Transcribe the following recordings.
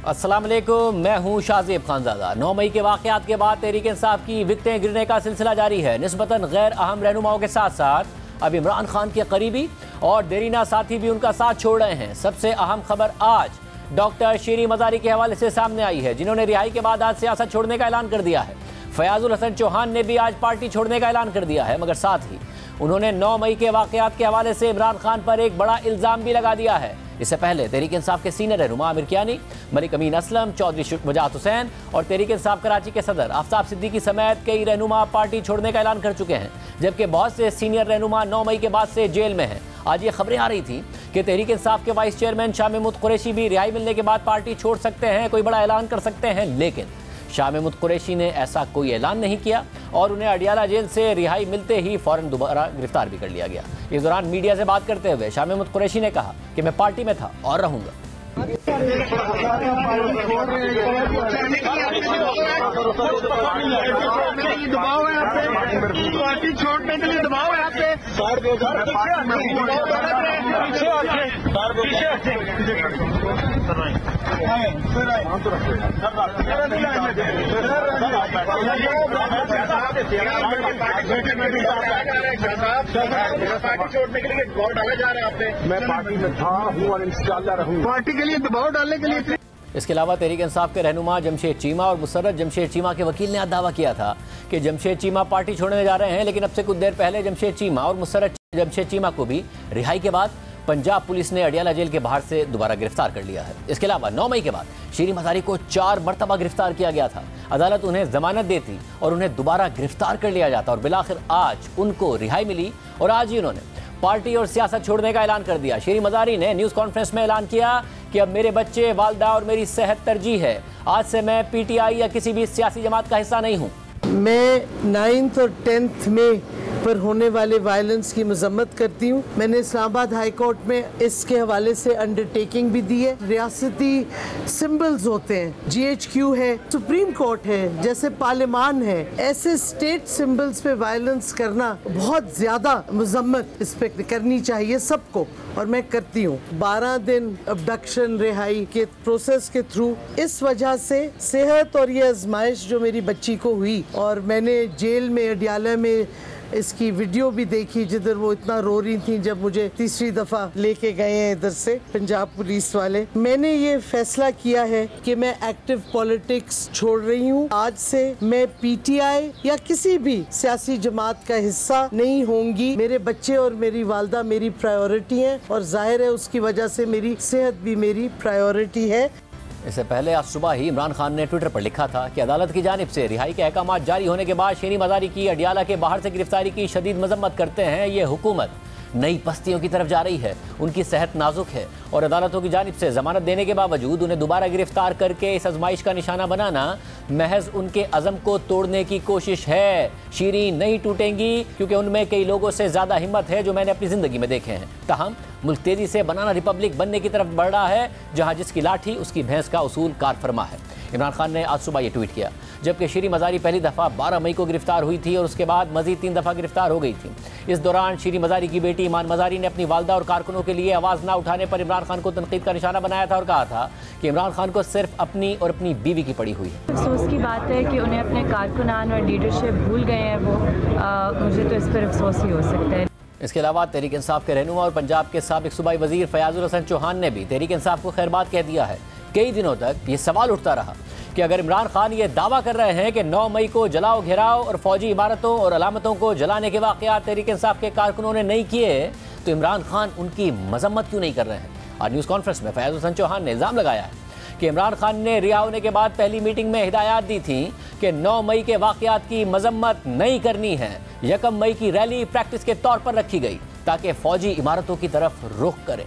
अस्सलाम वालेकुम, मैं हूं शाज़ेब खानज़ादा। 9 मई के वाक़यात के बाद तहरीक इंसाफ की विकटें गिरने का सिलसिला जारी है। निस्बतन गैर अहम रहनुमाओं के साथ साथ अब इमरान खान के करीबी और देरीना साथी भी उनका साथ छोड़ रहे हैं। सबसे अहम खबर आज डॉक्टर शीरी मज़ारी के हवाले से सामने आई है, जिन्होंने रिहाई के बाद आज सियासत छोड़ने का ऐलान कर दिया है। फयाजुल हसन चौहान ने भी आज पार्टी छोड़ने का ऐलान कर दिया है, मगर साथ ही उन्होंने 9 मई के वाक़यात के हवाले से इमरान खान पर एक बड़ा इल्ज़ाम भी लगा दिया है। इससे पहले तहरीक इंसाफ के सीनियर रहनुमा आमिर कियानी, मलिक अमीन असलम, चौधरी वजाहत हुसैन और तहरीक इंसाफ कराची के सदर आफ्ताब सिद्दीकी समेत कई रहनुमा पार्टी छोड़ने का ऐलान कर चुके हैं, जबकि बहुत से सीनियर रहनुमा 9 मई के बाद से जेल में हैं। आज ये खबरें आ रही थी कि तहरीक इंसाफ के वाइस चेयरमैन शाह महमूद कुरैशी भी रिहाई मिलने के बाद पार्टी छोड़ सकते हैं, कोई बड़ा ऐलान कर सकते हैं, लेकिन शाह महमूद कुरैशी ने ऐसा कोई ऐलान नहीं किया और उन्हें अडियाला जेल से रिहाई मिलते ही फौरन दोबारा गिरफ्तार भी कर लिया गया। इस दौरान मीडिया से बात करते हुए शाह महमूद कुरैशी ने कहा कि मैं पार्टी में था और रहूंगा। पार्टी छोड़ने के लिए दबाव है आप पार्टी छोड़ने के लिए दबाव डाला जा रहा है आपने। मैं पार्टी में था, हूँ और इंशाअल्लाह रहूंगा। पार्टी के लिए दबाव डालने के लिए। इसके अलावा तहरीक इंसाफ के रहनुमा जमशेद चीमा और मुसर्रत जमशेद चीमा के वकील ने आज दावा किया था कि जमशेद चीमा पार्टी छोड़ने जा रहे हैं, लेकिन अब से कुछ देर पहले जमशेद चीमा और मुसर्रत जमशेद चीमा को भी रिहाई के बाद पंजाब पुलिस ने अडियाला जेल के बाहर से दोबारा गिरफ्तार कर लिया है। इसके अलावा 9 मई के बाद शीरी मज़ारी को 4 मरतबा गिरफ्तार किया गया था। अदालत उन्हें जमानत देती और उन्हें दोबारा गिरफ्तार कर लिया जाता और बिलाखिर आज उनको रिहाई मिली और आज ही उन्होंने पार्टी और सियासत छोड़ने का ऐलान कर दिया। शीरी मज़ारी ने न्यूज़ कॉन्फ्रेंस में ऐलान किया कि अब मेरे बच्चे, वालदा और मेरी सेहत तरजीह है। आज से मैं पीटीआई या किसी भी सियासी जमात का हिस्सा नहीं हूँ। मैं 9th और 10th में पर होने वाले वायलेंस की मजम्मत करती हूँ। मैंने इस्लामाबाद हाई कोर्ट में इसके हवाले से अंडरटेकिंग भी दी है। रियासती सिंबल्स होते हैं, GHQ है, सुप्रीम कोर्ट है, जैसे पार्लियामान है, ऐसे स्टेट सिंबल्स पे वायलेंस करना बहुत ज़्यादा मजम्मत इस पे करनी चाहिए सबको, और मैं करती हूँ। 12 दिन अबडक्शन रिहाई के प्रोसेस के थ्रू इस वजह से सेहत और ये आजमाइश जो मेरी बच्ची को हुई, और मैंने जेल में अडियाला में इसकी वीडियो भी देखी जिधर वो इतना रो रही थी जब मुझे तीसरी दफ़ा लेके गए हैं इधर से पंजाब पुलिस वाले। मैंने ये फैसला किया है कि मैं एक्टिव पॉलिटिक्स छोड़ रही हूँ। आज से मैं PTI या किसी भी सियासी जमात का हिस्सा नहीं होंगी। मेरे बच्चे और मेरी वालदा मेरी प्रायोरिटी हैं और जाहिर है उसकी वजह से मेरी सेहत भी मेरी प्रायोरिटी है। इससे पहले आज सुबह ही इमरान खान ने ट्विटर पर लिखा था कि अदालत की जानिब से रिहाई के अहकाम जारी होने के बाद शीरी मज़ारी की अडियाला के बाहर से गिरफ्तारी की शदीद मजम्मत करते हैं। ये हुकूमत नई पस्तियों की तरफ जा रही है, उनकी सेहत नाजुक है और अदालतों की जानिब से जमानत देने के बावजूद उन्हें दोबारा गिरफ्तार करके इस आजमाइश का निशाना बनाना महज उनके अज़म को तोड़ने की कोशिश है। शीरी नहीं टूटेंगी क्योंकि उनमें कई लोगों से ज़्यादा हिम्मत है जो मैंने अपनी ज़िंदगी में देखे हैं। ताहम मुल्क तेज़ी से बनाना रिपब्लिक बनने की तरफ बढ़ रहा है, जहाँ जिसकी लाठी उसकी भैंस का उसूल कार फरमा है। इमरान खान ने आज सुबह ये ट्वीट किया, जबकि शीरी मज़ारी पहली दफ़ा 12 मई को गिरफ्तार हुई थी और उसके बाद मज़ीद 3 दफ़ा गिरफ्तार हो गई थी। इस दौरान शीरी मज़ारी की बेटी ईमान मज़ारी ने अपनी वालदा और कारकुनों के लिए आवाज़ ना उठाने पर इमरान खान को तनकीद का निशाना बनाया था और कहा था कि इमरान खान को सिर्फ अपनी और अपनी बीवी की पड़ी हुई है। अफसोस की बात है कि उन्हें अपने कारकुनान और लीडरशिप भूल गए हैं वो। मुझे तो इस पर अफसोस ही हो सकता है। इसके अलावा तहरीक इंसाफ के रहनुमा और पंजाब के साबिक सूबाई वजीर फयाजुल हसन चौहान ने भी तहरीक इंसाफ को खैरबाद कह दिया है। कई दिनों तक ये सवाल उठता रहा कि अगर इमरान खान ये दावा कर रहे हैं कि 9 मई को जलाओ घेराव और फौजी इमारतों और अलामतों को जलाने के वाक़यात तहरीक इंसाफ के कारकुनों ने नहीं किए, तो इमरान खान उनकी मजम्मत क्यों नहीं कर रहे हैं। आज न्यूज़ कॉन्फ्रेंस में फयाजुल हसन चौहान ने इल्ज़ाम लगाया है कि इमरान खान ने रिहा होने के बाद पहली मीटिंग में हिदायत दी थी कि 9 मई के वाक़यात की मजम्मत नहीं करनी है। 1 मई की रैली प्रैक्टिस के तौर पर रखी गई ताकि फौजी इमारतों की तरफ रुख करें।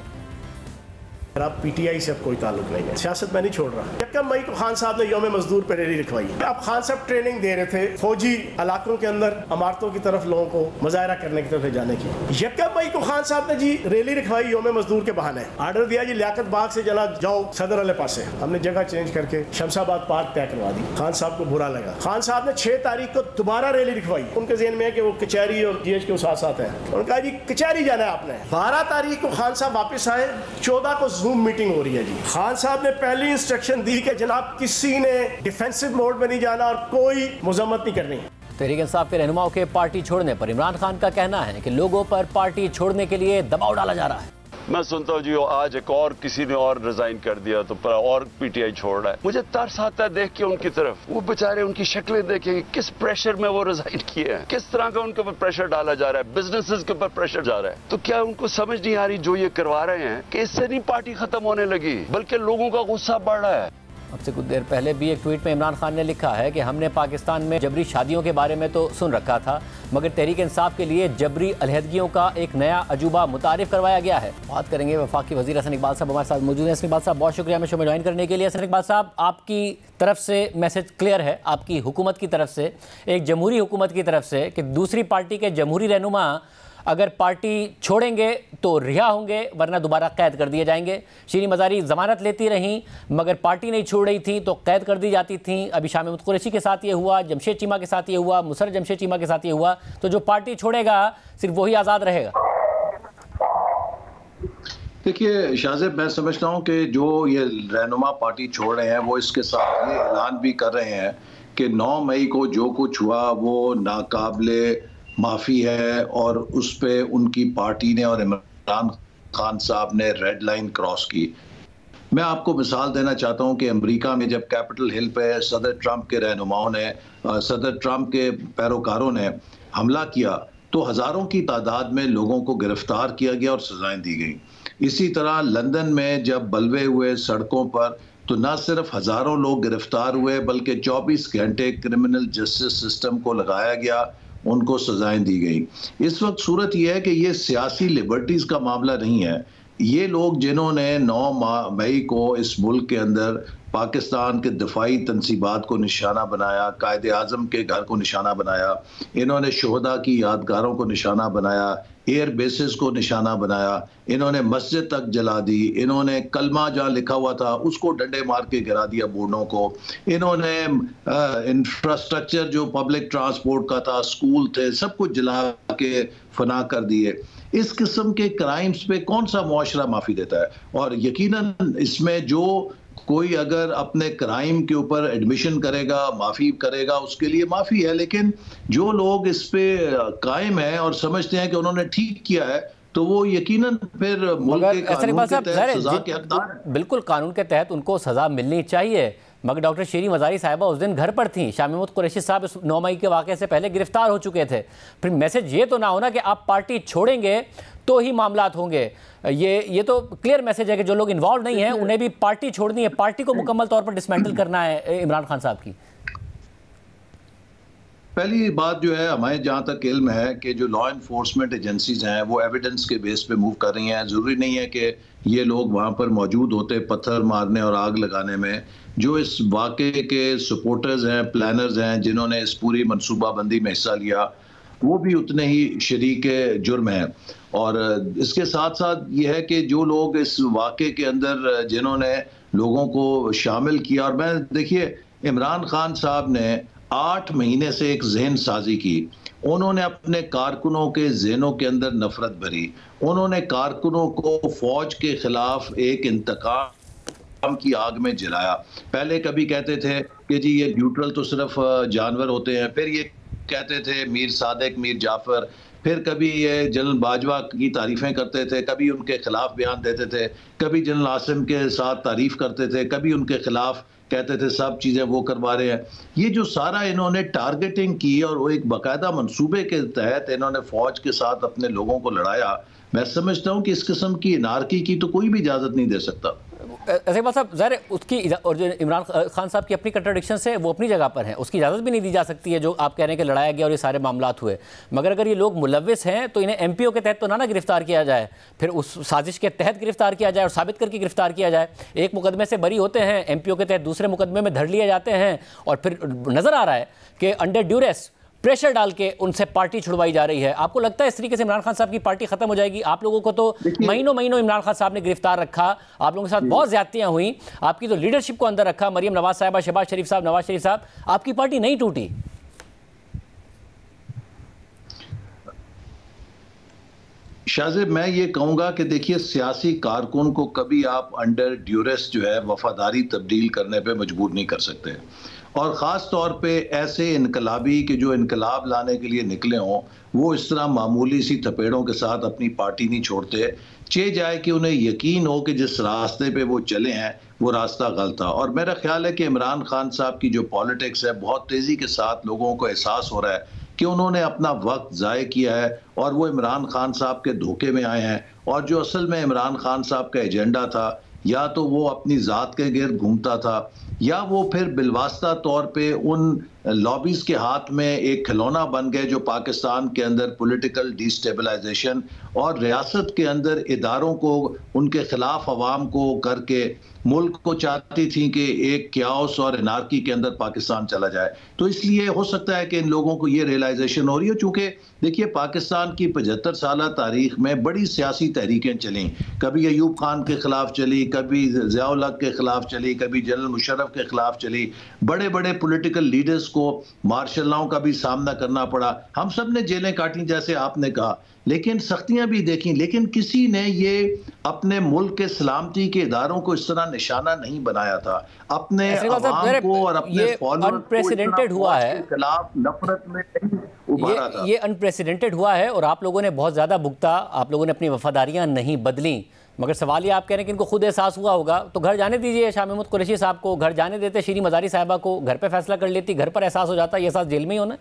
अब PTI से अब कोई ताल्लुक नहीं है, सियासत में नहीं छोड़ रहा। 1 मई को खान साहब ने यौम मजदूर पर रैली रखवाई। अब खान साहब ट्रेनिंग दे रहे थे फौजी इलाकों के अंदर इमारतों की तरफ लोगों को मुजाहरा करने की तरफ जाने की। 1 मई को खान साहब ने जी रैली रखवाई यौम मजदूर के बहाने। आर्डर दिया जी लियाकत बाग से जना जाओ सदर वाले पासे। हमने जगह चेंज करके शमशाबाद पार्क तय करवा दी। खान साहब को बुरा लगा। खान साहब ने 6 तारीख को दोबारा रैली रखवाई। उनके ज़हन में है कि वो कचहरी और GHQ साथ साथ है। उन्होंने कहा जी कचहरी जाना है आपने। 12 तारीख को खान साहब वापस आए, 14 को जूम मीटिंग हो रही है जी। खान साहब ने पहली इंस्ट्रक्शन दी कि जनाब किसी ने डिफेंसिव मोड में नहीं जाना और कोई मजम्मत नहीं करनी। तहरीक इंसाफ के रहनुमाओं के पार्टी छोड़ने पर इमरान खान का कहना है कि लोगों पर पार्टी छोड़ने के लिए दबाव डाला जा रहा है। मैं सुनता हूँ जी आज एक और किसी ने और रिजाइन कर दिया तो और पीटीआई छोड़ रहा है। मुझे तरस आता है देख के उनकी तरफ, वो बेचारे उनकी शक्लें देखें किस प्रेशर में वो रिजाइन किए हैं, किस तरह का उनके ऊपर प्रेशर डाला जा रहा है, बिजनेसेस के ऊपर प्रेशर जा रहा है। तो क्या उनको समझ नहीं आ रही जो ये करवा रहे हैं कि इससे नहीं पार्टी खत्म होने लगी बल्कि लोगों का गुस्सा बढ़ रहा है। अब से कुछ देर पहले भी एक ट्वीट में इमरान खान ने लिखा है कि हमने पाकिस्तान में जबरी शादियों के बारे में तो सुन रखा था, मगर तहरीक इंसाफ के लिए जबरी अलहदगियों का एक नया अजूबा मुतारिफ करवाया गया है। बात करेंगे वफाकी वजीर हसन इकबाल साहब हमारे साथ मौजूद हैं। हसन इकबाल साहब बहुत शुक्रिया हमें शो में ज्वाइन करने के लिए। हसन इकबाल साहब, आपकी तरफ से मैसेज क्लियर है, आपकी हुकूमत की तरफ से, एक जमहूरी हुकूमत की तरफ से, कि दूसरी पार्टी के जमहूरी रहनुमा अगर पार्टी छोड़ेंगे तो रिहा होंगे वरना दोबारा कैद कर दिए जाएंगे। शीरी मज़ारी ज़मानत लेती रहीं मगर पार्टी नहीं छोड़ रही थी तो कैद कर दी जाती थी। अभी शाम महमूद कुरैशी के साथ ये हुआ, जमशेद चीमा के साथ ये हुआ, मुसर्रत जमशेद चीमा के साथ ये हुआ। तो जो पार्टी छोड़ेगा सिर्फ वही आज़ाद रहेगा। देखिए शाहजेब, मैं समझता हूँ कि जो ये रहनुमा पार्टी छोड़ रहे हैं वो इसके साथ ये ऐलान भी कर रहे हैं कि 9 मई को जो कुछ हुआ वो नाकाबिले माफ़ी है और उस पे उनकी पार्टी ने और इमरान खान साहब ने रेड लाइन क्रॉस की। मैं आपको मिसाल देना चाहता हूं कि अमेरिका में जब कैपिटल हिल पे सदर ट्रंप के रहनुमाओं ने, सदर ट्रंप के पैरोकारों ने हमला किया तो हज़ारों की तादाद में लोगों को गिरफ्तार किया गया और सजाएं दी गई। इसी तरह लंदन में जब बलवे हुए सड़कों पर तो न सिर्फ हज़ारों लोग गिरफ्तार हुए बल्कि 24 घंटे क्रिमिनल जस्टिस सिस्टम को लगाया गया, उनको सजाएं दी गई। इस वक्त सूरत यह है कि ये सियासी लिबर्टीज़ का मामला नहीं है। ये लोग जिन्होंने 9 मई को इस मुल्क के अंदर पाकिस्तान के दिफाई तनसीबात को निशाना बनाया, कायदे आज़म के घर को निशाना बनाया, इन्होंने शोहदा की यादगारों को निशाना बनाया, एयर बेसिस को निशाना बनाया, इन्होंने मस्जिद तक जला दी, इन्होंने कलमा जहाँ लिखा हुआ था उसको डंडे मार के गिरा दिया बोर्डों को, इन्होंने इंफ्रास्ट्रक्चर जो पब्लिक ट्रांसपोर्ट का था, स्कूल थे, सब कुछ जला के फना कर दिए। इस किस्म के क्राइम्स पे कौन सा मुआशरा माफ़ी देता है? और यकीनन इसमें जो कोई अगर अपने क्राइम के ऊपर एडमिशन करेगा, माफ़ी करेगा, उसके लिए माफ़ी है, लेकिन जो लोग इस पे कायम हैं और समझते हैं कि उन्होंने ठीक किया है तो वो यकीनन फिर मुल्क के कानून के तहत सजा के हकदार हैं। बिल्कुल कानून के तहत उनको सजा मिलनी चाहिए, मगर डॉक्टर शीरी मज़ारी साहिबा उस दिन घर पर थी। शाह महमूद कुरैशी साहब इस 9 मई के वाक़े से पहले गिरफ्तार हो चुके थे। फिर मैसेज ये तो ना होना कि आप पार्टी छोड़ेंगे तो ही मामलात होंगे। ये तो क्लियर मैसेज है कि जो लोग इन्वॉल्व नहीं हैं उन्हें भी पार्टी छोड़नी है, पार्टी को मुकम्मल तौर पर डिसमेंटल करना है इमरान खान साहब की। पहली बात जो है, हमें जहाँ तक इल्म है कि जो लॉ इन्फोर्समेंट एजेंसीज हैं वो एविडेंस के बेस पे मूव कर रही हैं। ज़रूरी नहीं है कि ये लोग वहाँ पर मौजूद होते पत्थर मारने और आग लगाने में। जो इस वाक़े के सपोर्टर्स हैं, प्लानर्स हैं, जिन्होंने इस पूरी मनसूबाबंदी में हिस्सा लिया, वो भी उतने ही शरीक जुर्म हैं। और इसके साथ साथ ये है कि जो लोग इस वाक़े के अंदर जिन्होंने लोगों को शामिल किया, और मैं देखिए इमरान खान साहब ने 8 महीने से एक जहन साजी की, उन्होंने अपने कारकुनों के जहनों के अंदर नफरत भरी, उन्होंने कारकुनों को फौज के खिलाफ एक इंतकाम की आग में जलाया। पहले कभी कहते थे कि जी ये न्यूट्रल तो सिर्फ जानवर होते हैं, फिर ये कहते थे मीर सादिक, मीर जाफर, फिर कभी ये जनरल बाजवा की तारीफ़ें करते थे, कभी उनके खिलाफ बयान देते थे, कभी जनरल आसिम के साथ तारीफ़ करते थे, कभी उनके खिलाफ कहते थे सब चीज़ें वो करवा रहे हैं। ये जो सारा इन्होंने टारगेटिंग की और वो एक बाकायदा मंसूबे के तहत इन्होंने फ़ौज के साथ अपने लोगों को लड़ाया, मैं समझता हूँ कि इस किस्म की नारकी की तो कोई भी इजाज़त नहीं दे सकता। ऐसे बात साहब, ज़ाहिर उसकी और जो इमरान खान साहब की अपनी कंट्राडिक्शन है वो अपनी जगह पर है, उसकी इजाज़त भी नहीं दी जा सकती है जो आप कह रहे हैं कि लड़ाया गया और ये सारे मामलात हुए। मगर अगर ये लोग मुलव्विस हैं तो इन्हें MPO के तहत तो ना गिरफ्तार किया जाए, फिर उस साजिश के तहत गिरफ्तार किया जाए और साबित करके गिरफ्तार किया जाए। एक मुकदमे से बरी होते हैं, MPO के तहत दूसरे मुकदमे में धर लिए जाते हैं और फिर नज़र आ रहा है कि अंडर ड्यूरेस प्रेशर डाल के उनसे पार्टी छुड़वाई जा रही है। आपको लगता है इस तरीके से इमरान खान साहब की पार्टी खत्म हो जाएगी? आप लोगों को तो महीनों महीनों इमरान खान साहब ने गिरफ्तार रखा, आप लोगों के साथ बहुत ज्यादतियां हुई, आपकी तो लीडरशिप को अंदर रखा, मरियम नवाज साहिबा, शहबाज शरीफ साहब, नवाज शरीफ साहब, आपकी पार्टी नहीं टूटी। शाहजेब, मैं ये कहूँगा कि देखिए, सियासी कारकुन को कभी आप अंडर ड्यूरेस जो है वफादारी तब्दील करने पे मजबूर नहीं कर सकते, और ख़ास तौर पे ऐसे इनकलाबी के जो इनकलाब लाने के लिए निकले हों, वो इस तरह मामूली सी थपेड़ों के साथ अपनी पार्टी नहीं छोड़ते। चे जाए कि उन्हें यकीन हो कि जिस रास्ते पे वो चले हैं वो रास्ता गलत था। और मेरा ख्याल है कि इमरान खान साहब की जो पॉलिटिक्स है, बहुत तेज़ी के साथ लोगों को एहसास हो रहा है कि उन्होंने अपना वक्त ज़ाय किया है और वो इमरान खान साहब के धोखे में आए हैं। और जो असल में इमरान खान साहब का एजेंडा था, या तो वो अपनी ज़ात के गिर्द घूमता था, या वो फिर बिलवास्ता तौर पे उन लॉबीज़ के हाथ में एक खिलौना बन गए जो पाकिस्तान के अंदर पॉलिटिकल डिस्टेबलाइजेशन और रियासत के अंदर इदारों को उनके खिलाफ अवाम को करके मुल्क को चाहती थी कि एक क्याओस और एनार्की के अंदर पाकिस्तान चला जाए। तो इसलिए हो सकता है कि इन लोगों को ये रियलाइजेशन हो रही है। चूँकि देखिए, पाकिस्तान की 75 साल तारीख में बड़ी सियासी तहरीकें चलीं, कभी अयूब खान के खिलाफ चली, कभी ज़िया-उल हक के खिलाफ चली, कभी जनरल मुशर्रफ के खिलाफ चली, बड़े बड़े पॉलिटिकल लीडर्स को मार्शल लॉ का भी सामना करना पड़ा, हम सब ने जेलें काटी जैसे आपने कहा, लेकिन सख्तियां भी देखी, लेकिन किसी ने ये अपने मुल्क के सलामती के इदारों को इस तरह निशाना नहीं बनाया था। अपने अवाम को और अपने अनप्रेसिडेंटेड हुआ है, खिलाफ नफरत में नहीं उभारा था। ये अनप्रेसिडेंटेड हुआ है और आप लोगों ने बहुत ज़्यादा भुगता, आप लोगों ने अपनी वफादारियां नहीं बदली। मगर सवाल ये आप कह रहे हैं कि इनको खुद एहसास हुआ होगा, तो घर जाने दीजिए शाह महमूद कुरैशी साहब को, घर जाने देते शीरी मज़ारी साहिबा को, घर पे फैसला कर लेती, घर पर एहसास हो जाता, ये एहसास जेल में ही होना।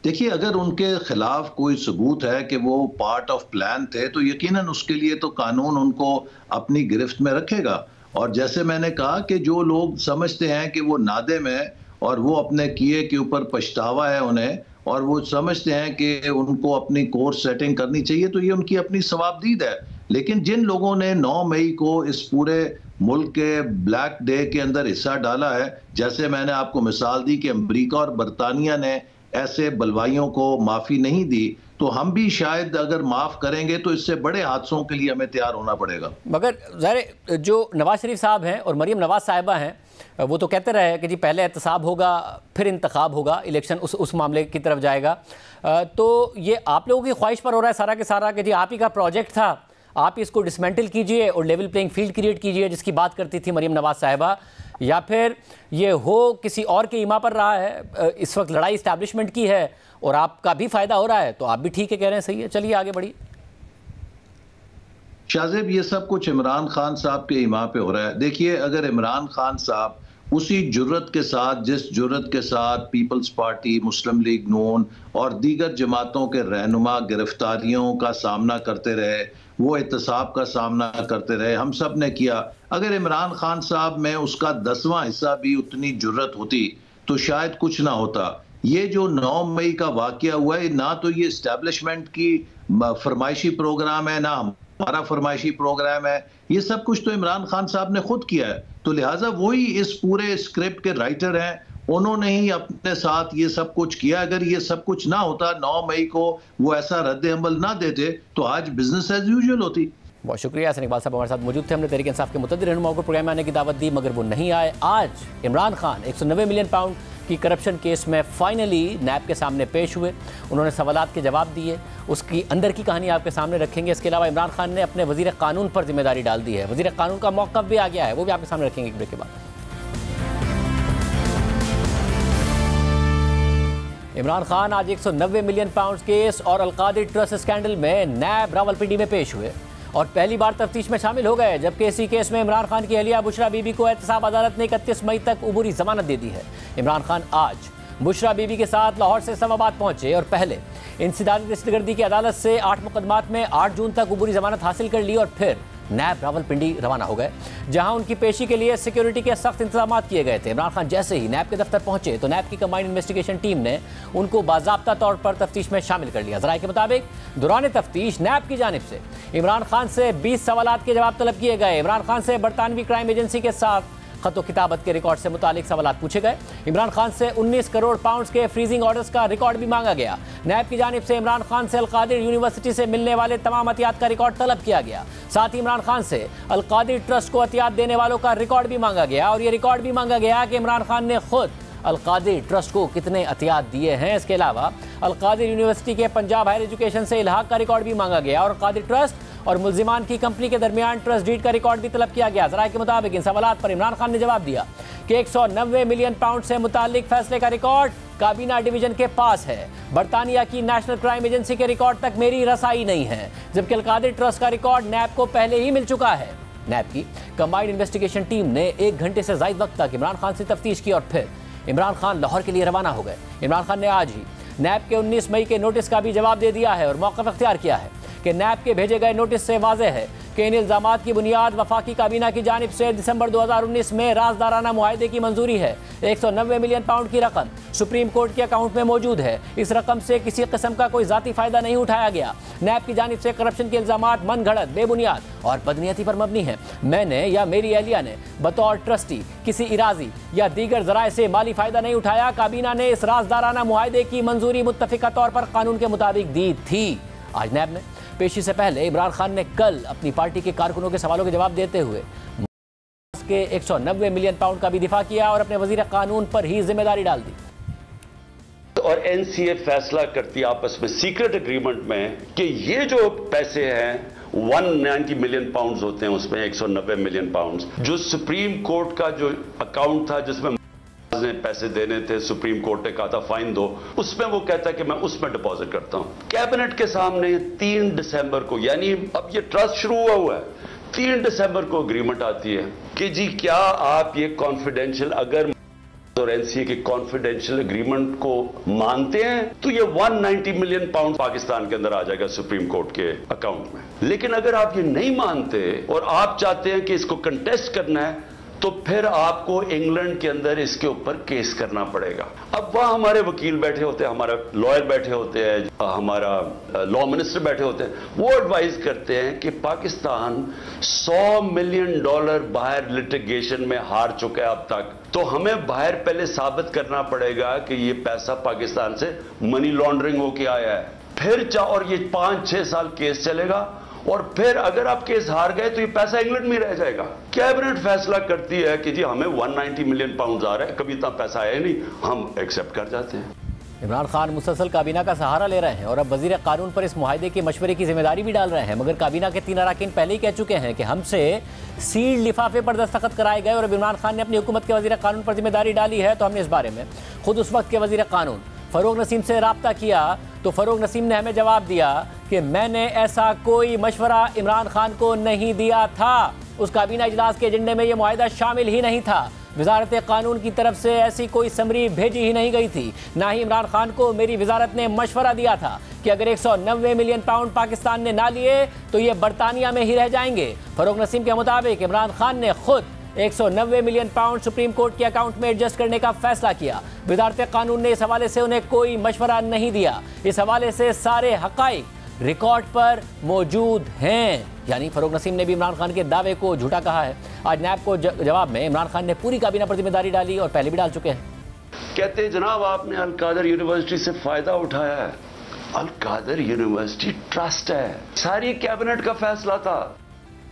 देखिए, अगर उनके खिलाफ कोई सबूत है कि वो पार्ट ऑफ प्लान थे, तो यकीनन उसके लिए तो कानून उनको अपनी गिरफ्त में रखेगा। और जैसे मैंने कहा कि जो लोग समझते हैं कि वो नादिम है और वो अपने किए के ऊपर पछतावा है उन्हें, और वो समझते हैं कि उनको अपनी कोर्स सेटिंग करनी चाहिए, तो ये उनकी अपनी सवाबदीद है। लेकिन जिन लोगों ने 9 मई को इस पूरे मुल्क के ब्लैक डे के अंदर हिस्सा डाला है, जैसे मैंने आपको मिसाल दी कि अमेरिका और बरतानिया ने ऐसे बलवाइयों को माफ़ी नहीं दी, तो हम भी शायद अगर माफ़ करेंगे तो इससे बड़े हादसों के लिए हमें तैयार होना पड़ेगा। मगर ज़ाहिर जो नवाज शरीफ साहब हैं और मरीम नवाज साहिबा हैं, वो तो कहते रहे कि जी पहले एहतसाब होगा फिर इंतखाब होगा, इलेक्शन उस मामले की तरफ जाएगा। तो ये आप लोगों की ख्वाहिश पर हो रहा है सारा के सारा कि जी आप ही का प्रोजेक्ट था, आप इसको डिसमेंटल कीजिए और लेवल प्लेइंग फील्ड क्रिएट कीजिए, जिसकी बात करती थी मरीम नवाज साहिबा, या फिर ये हो किसी और के ईमा पर रहा है, इस वक्त लड़ाई इस्टेब्लिशमेंट की है और आपका भी फ़ायदा हो रहा है, तो आप भी ठीक है कह रहे हैं, सही है, चलिए आगे बढ़िए। शाहजेब, ये सब कुछ इमरान खान साहब के ईमा पे हो रहा है। देखिए, अगर इमरान खान साहब उसी जुर्रत के साथ, जिस जुर्रत के साथ पीपल्स पार्टी, मुस्लिम लीग नून और दीगर जमातों के रहनुमा गिरफ्तारियों का सामना करते रहे, वो एहतसाब का सामना करते रहे, हम सब ने किया, अगर इमरान खान साहब में उसका 10वां हिस्सा भी उतनी जुर्रत होती तो शायद कुछ ना होता। ये जो 9 मई का वाकया हुआ है, ना तो ये इस्टेब्लिशमेंट की फरमाइशी प्रोग्राम है, ना हमारा फरमाइशी प्रोग्राम है, ये सब कुछ तो इमरान खान साहब ने खुद किया है। तो लिहाजा वही इस पूरे स्क्रिप्ट के राइटर हैं, उन्होंने ही अपने साथ ये सब कुछ किया। अगर ये सब कुछ ना होता, 9 मई को वो ऐसा रद्द अमल ना देते, तो आज बिजनेस एज यूजुअल होती। बहुत शुक्रिया। हसन इकबाल साहब हमारे साथ मौजूद थे। हमने तहरीक इंसाफ के मुतअद्दिद रहनुमाओं को प्रोग्राम में आने की दावत दी, मगर वो नहीं आए। आज इमरान खान 190 मिलियन पाउंड की करप्शन केस में फाइनली नैब के सामने पेश हुए। उन्होंने सवालात के जवाब दिए, उसकी अंदर की कहानी आपके सामने रखेंगे। इसके अलावा इमरान खान ने अपने वज़ीर कानून पर जिम्मेदारी डाल दी है, वज़ीर कानून का मौक़िफ़ भी आ गया है, वो भी आपके सामने रखेंगे एक ब्रेक के बाद। इमरान खान आज 190 मिलियन पाउंड केस और अलकादिर ट्रस्ट स्कैंडल में नैब रावलपिंडी में पेश हुए और पहली बार तफ्तीश में शामिल हो गए, जबकि इसी केस में इमरान खान की अहलिया बुशरा बीबी को एहतसाब अदालत ने 31 मई तक उबूरी जमानत दे दी है। इमरान खान आज बुशरा बीबी के साथ लाहौर से इस्लामाबाद पहुंचे और पहले इंसदादी दहशतगर्दी की अदालत से 8 मुकदमात में 8 जून तक उबूरी जमानत हासिल कर ली और फिर नैब रावलपिंडी रवाना हो गए, जहां उनकी पेशी के लिए सिक्योरिटी के सख्त इंतजाम किए गए थे। इमरान खान जैसे ही नैब के दफ्तर पहुंचे तो नैब की कंबाइंड इन्वेस्टिगेशन टीम ने उनको बाज़ाब्ता तौर पर तफ्तीश में शामिल कर लिया। ज़राए के मुताबिक दौरान तफ्तीश नैब की जानिब से इमरान खान से 20 सवालात के जवाब तलब किए गए। इमरान खान से बरतानवी क्राइम एजेंसी के साथ खत किताबत के रिकॉर्ड से मुतालिक सवालात पूछे गए। इमरान खान से 19 करोड़ पाउंड के फ्रीजिंग ऑर्डर्स का रिकॉर्ड भी मांगा गया। नैब की जानिब से इमरान खान से अलकादिर यूनिवर्सिटी से मिलने वाले तमाम अतियात का रिकॉर्ड तलब किया गया। साथ ही इमरान खान से अलकादिर ट्रस्ट को अतियात देने वालों का रिकॉर्ड भी मांगा गया और ये रिकॉर्ड भी मांगा गया कि इमरान खान ने खुद अल-कादिर ट्रस्ट को कितने अतियात दिए हैं। इसके अलावा अल-कादिर यूनिवर्सिटी के पंजाब हायर एजुकेशन से इल्हाक का रिकॉर्ड भी मांगा गया और कादिर ट्रस्ट और मुल्जिमान की कंपनी के दरमियान ट्रस्ट डीड का रिकॉर्ड भी तलब किया गया। ज़राए के मुताबिक इन सवालात पर इमरान खान ने जवाब दिया कि 190 मिलियन पाउंड से मुतालिक फैसले का रिकॉर्ड काबीना डिवीजन के पास है। बरतानिया की नेशनल क्राइम एजेंसी के रिकॉर्ड तक मेरी रसाई नहीं है, जबकि अल-कादिर ट्रस्ट का रिकॉर्ड नैब को पहले ही मिल चुका है। नैब की कंबाइंड इन्वेस्टिगेशन टीम ने 1 घंटे से ज़ायद वक्त तक इमरान खान से तफ्तीश की और फिर इमरान खान लाहौर के लिए रवाना हो गए। इमरान खान ने आज ही नैब के 19 मई के नोटिस का भी जवाब दे दिया है और मौक़िफ़ अख्तियार किया है कि नैब के भेजे गए नोटिस से वाज़ेह है कि इन इल्ज़ामात की बुनियाद वफाकी काबीना की जानिब से दिसंबर 2019 में राजदाराना मुआहदे की मंजूरी है। 190 मिलियन पाउंड की रकम सुप्रीम कोर्ट के अकाउंट में मौजूद है। इस रकम से किसी किस्म का कोई ज़ाती फ़ायदा नहीं उठाया गया। नैब की जानिब से करप्शन के इल्ज़ामात मन घड़त, बेबुनियाद और बदनीयती पर मबनी है। मैंने या मेरी एहलिया ने बतौर ट्रस्टी किसी इराजी या दीगर ज़राए से माली फ़ायदा नहीं उठाया। काबीना ने इस राजदाराना मुआहदे की मंजूरी मुत्तफ़िका तौर पर कानून के मुताबिक दी थी। आज नैब में पेशी से पहले इमरान खान ने कल अपनी पार्टी के कारकुनों के सवालों के जवाब देते हुए के 190 मिलियन पाउंड का भी दिफा किया और अपने वजीर कानून पर ही जिम्मेदारी डाल दी। और एनसीए फैसला करती आपस में सीक्रेट एग्रीमेंट में कि ये जो पैसे हैं 190 मिलियन पाउंड्स होते हैं, उसमें 190 मिलियन पाउंड्स जो सुप्रीम कोर्ट का जो अकाउंट था जिसमें ने पैसे देने थे, सुप्रीम कोर्ट ने कहा था फाइन दो, उसमें वो कहता है कि मैं उसमें डिपॉजिट करता हूं। कैबिनेट के सामने 3 दिसंबर को, यानी अब ये ट्रस्ट शुरू हुआ है, 3 दिसंबर को एग्रीमेंट आती है कि जी क्या आप ये कॉन्फिडेंशियल अगर और एनसीए के कॉन्फिडेंशियल एग्रीमेंट को मानते हैं तो ये 190 मिलियन पाउंड पाकिस्तान के अंदर आ जाएगा सुप्रीम कोर्ट के अकाउंट में। लेकिन अगर आप ये नहीं मानते और आप चाहते हैं कि इसको कंटेस्ट करना है तो फिर आपको इंग्लैंड के अंदर इसके ऊपर केस करना पड़ेगा। अब वहां हमारे वकील बैठे होते हैं, हमारा लॉयर बैठे होते हैं, हमारा लॉ मिनिस्टर बैठे होते हैं, वो एडवाइज करते हैं कि पाकिस्तान $100 मिलियन बाहर लिटिगेशन में हार चुका है अब तक, तो हमें बाहर पहले साबित करना पड़ेगा कि ये पैसा पाकिस्तान से मनी लॉन्ड्रिंग होके आया है। फिर और ये 5-6 साल केस चलेगा और फिर अगर आप केस हार गए तो ये पैसा इंग्लैंड में रह जाएगा। कैबिनेट फैसला करती है कि जी हमें 190 मिलियन पाउंड आ रहा है, कभी इतना पैसा आया नहीं, हम एक्सेप्ट कर जाते हैं। इमरान खान मुसलसल काबीना का सहारा ले रहे हैं और अब वजीर कानून पर इस मुआहदे के मशवरे की जिम्मेदारी भी डाल रहे हैं, मगर काबीना के 3 अरकान पहले ही कह चुके हैं कि हमसे सील्ड लिफाफे पर दस्तखत कराए गए और अब इमरान खान ने अपनी हुकूमत के वजीर कानून पर जिम्मेदारी डाली है। तो हमने इस बारे में खुद उस वक्त के वजीर कानून फ़रोग नसीम से रब्ता किया तो फ़रोग नसीम ने हमें जवाब दिया कि मैंने ऐसा कोई मशवरा इमरान खान को नहीं दिया था, उस काबीना इजलास के एजेंडे में यह मुआहदा शामिल ही नहीं था, वजारत कानून की तरफ से ऐसी कोई समरी भेजी ही नहीं गई थी, ना ही इमरान खान को मेरी वजारत ने मशवरा दिया था कि अगर 190 मिलियन पाउंड पाकिस्तान ने ना लिए तो ये बरतानिया में ही रह जाएंगे। फ़रोग नसीम के मुताबिक इमरान खान ने खुद 190 मिलियन पाउंड सुप्रीम कोर्ट के अकाउंट में एडजस्ट करने का फैसला किया। वजारत कानून ने इस हवाले से उन्हें कोई मशवरा नहीं दिया। इस हवाले से सारे हकाइक रिकॉर्ड पर मौजूद हैं। यानी फ़रोग नसीम ने भी इमरान खान के दावे को झूठा कहा है। आज नैब को जवाब में इमरान खान ने पूरी काबीना पर जिम्मेदारी डाली और पहले भी डाल चुके हैं। कहते हैं जनाब आपने अल-कादिर यूनिवर्सिटी से फायदा उठाया है। अल-कादिर यूनिवर्सिटी ट्रस्ट है, सारी कैबिनेट का फैसला था।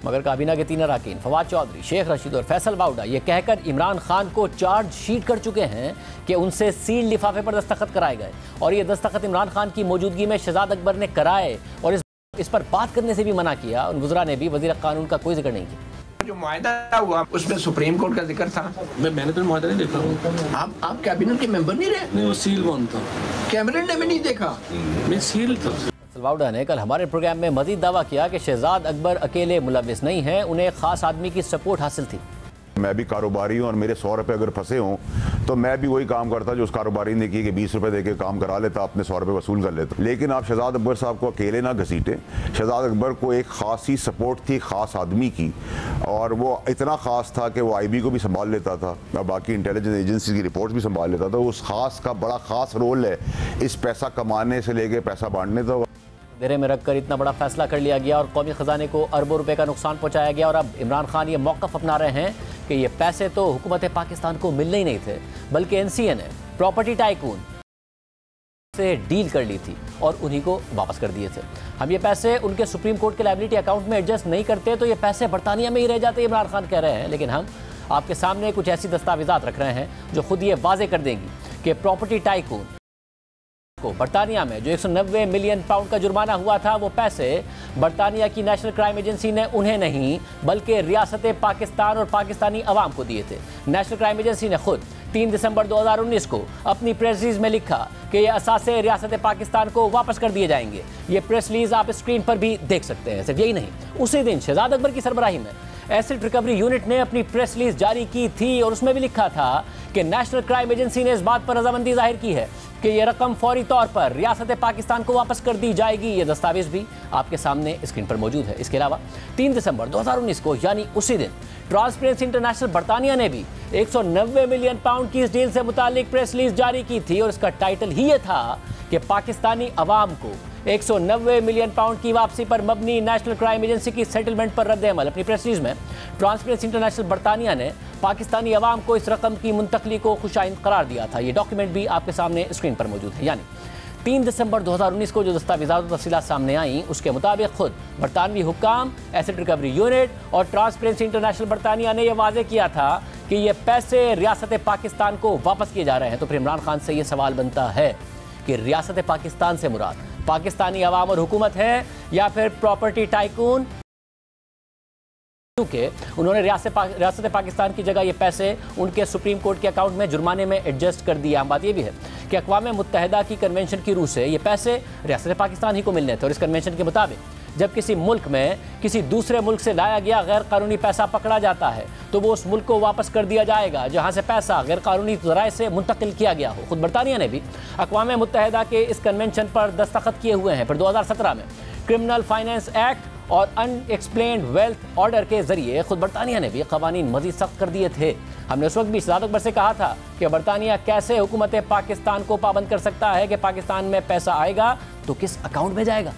मगर काबीना के 3 अरकान फवाद चौधरी, शेख रशीद और फैसल बाउडा ये कहकर इमरान खान को चार्ज शीट कर चुके हैं कि उनसे सील लिफाफे पर दस्तखत कराए गए और ये दस्तखत इमरान खान की मौजूदगी में शहजाद अकबर ने कराए और इस पर बात करने से भी मना किया। उन वज़रा ने भी वज़ीर कानून का कोई जिक्र नहीं किया। जो मुआहदा हुआ उसमें सुप्रीम कोर्ट का जिक्र था। मैंने तो मुआहदा नहीं देखा। आप कैबिनेट के मेंबर नहीं रहे? नहीं, वो सील बंद था, कैबिनेट ने भी नहीं देखा। मैं सील था। बाउडा ने कल हमारे प्रोग्राम में मजीद दावा किया कि शहजाद अकबर अकेले मुलविस नहीं हैं, उन्हें खास आदमी की सपोर्ट हासिल थी। मैं भी कारोबारी हूँ और मेरे 100 रुपये अगर फंसे हों तो मैं भी वही काम करता जो उस कारोबारी ने की कि 20 रुपये देके काम करा लेता, अपने 100 रुपये वसूल कर लेता। लेकिन आप शहजाद अकबर साहब को अकेले ना घसीटे। शहजाद अकबर को एक खासी सपोर्ट थी खास आदमी की और वो इतना ख़ास था कि वो IB को भी संभाल लेता था और बाकी इंटेलिजेंस एजेंसी की रिपोर्ट भी संभाल लेता था। उस खास का बड़ा ख़ास रोल है इस पैसा कमाने से लेके पैसा बांटने तक। घेरे में रखकर इतना बड़ा फैसला कर लिया गया और कौमी ख़जाने को अरबों रुपए का नुकसान पहुंचाया गया और अब इमरान खान ये मौक़िफ़ अपना रहे हैं कि ये पैसे तो हुकूमत पाकिस्तान को मिलने ही नहीं थे, बल्कि NCA ने प्रॉपर्टी टाइकून से डील कर ली थी और उन्हीं को वापस कर दिए थे। हम ये पैसे उनके सुप्रीम कोर्ट के लायबिलिटी अकाउंट में एडजस्ट नहीं करते तो ये पैसे बरतानिया में ही रह जाते, इमरान खान कह रहे हैं। लेकिन हम आपके सामने कुछ ऐसी दस्तावेजात रख रहे हैं जो खुद ये वाजे कर देंगी कि प्रॉपर्टी टाइकून को बरतानिया में जो 190 मिलियन पाउंड का जुर्माना हुआ था, वो पैसे बरतानिया की नेशनल क्राइम एजेंसी ने उन्हें नहीं बल्कि रियासत पाकिस्तान और पाकिस्तानी अवाम को दिए थे। नेशनल क्राइम एजेंसी ने खुद 3 दिसंबर 2019 को अपनी प्रेस रिलीज में लिखा कि ये असासे रियासत पाकिस्तान को वापस कर दिए जाएंगे। ये प्रेस रिलीज आप स्क्रीन पर भी देख सकते हैं। सिर्फ यही नहीं, उसी दिन शहजाद अकबर की सरबराही में एसिड रिकवरी यूनिट ने अपनी प्रेस रिलीज जारी की थी और उसमें भी लिखा था कि नेशनल क्राइम एजेंसी ने इस बात पर रजामंदी जाहिर की है कि यह रकम फौरी तौर पर रियासत पाकिस्तान को वापस कर दी जाएगी। ये दस्तावेज भी आपके सामने स्क्रीन पर मौजूद है। इसके अलावा 3 दिसंबर 2019 को यानी उसी दिन ट्रांसपेरेंसी इंटरनेशनल बरतानिया ने भी 190 मिलियन पाउंड की इस डील से मुतालिक प्रेस रिलीज जारी की थी और इसका टाइटल ही ये था कि पाकिस्तानी अवाम को 190 मिलियन पाउंड की वापसी पर मबनी नेशनल क्राइम एजेंसी की सेटलमेंट पर रद्द-ए-अमल। अपनी प्रेस रिलीज में ट्रांसपेरेंसी इंटरनेशनल बरतानिया ने पाकिस्तानी अवाम को इस रकम की मुंतकली को खुशाइंद करार दिया था। ये डॉक्यूमेंट भी आपके सामने स्क्रीन पर मौजूद है। यानी 3 दिसंबर 2019 को जो दस्तावेज़ात और तफसीलात सामने आई, उसके मुताबिक खुद बरतानवी हुक्काम, एसिड रिकवरी यूनिट और ट्रांसपेरेंसी इंटरनेशनल बरतानिया ने यह वाजे किया था कि ये पैसे रियासत पाकिस्तान को वापस किए जा रहे हैं। तो फिर इमरान खान से ये सवाल बनता है कि रियासत पाकिस्तान से मुराद पाकिस्तानी अवाम और हुकूमत है या फिर प्रॉपर्टी टाइकून, क्योंकि उन्होंने रियासत पाकिस्तान की जगह ये पैसे उनके सुप्रीम कोर्ट के अकाउंट में जुर्माने में एडजस्ट कर दिया। बात ये भी है कि अक़वाम मुत्तहिदा की कन्वेंशन की रूह से ये पैसे रियासत पाकिस्तान ही को मिलने थे और इस कन्वेंशन के मुताबिक जब किसी मुल्क में किसी दूसरे मुल्क से लाया गया गैर कानूनी पैसा पकड़ा जाता है तो वो उस मुल्क को वापस कर दिया जाएगा जहाँ से पैसा गैर कानूनी ज़राए से मुंतकिल किया गया हो। खुद बरतानिया ने भी अक़वाम मुत्तहिदा के इस कन्वेंशन पर दस्तखत किए हुए हैं। फिर 2017 में क्रिमिनल फाइनेंस एक्ट और अनएक्सप्लेन्ड वेल्थ ऑर्डर के जरिए खुद बरतानिया ने भी कवानीन मजीद सख्त कर दिए थे। हमने उस वक्त भी शहजाद अकबर से कहा था कि बरतानिया कैसे हुकूमत पाकिस्तान को पाबंद कर सकता है कि पाकिस्तान में पैसा आएगा तो किस अकाउंट में जाएगा।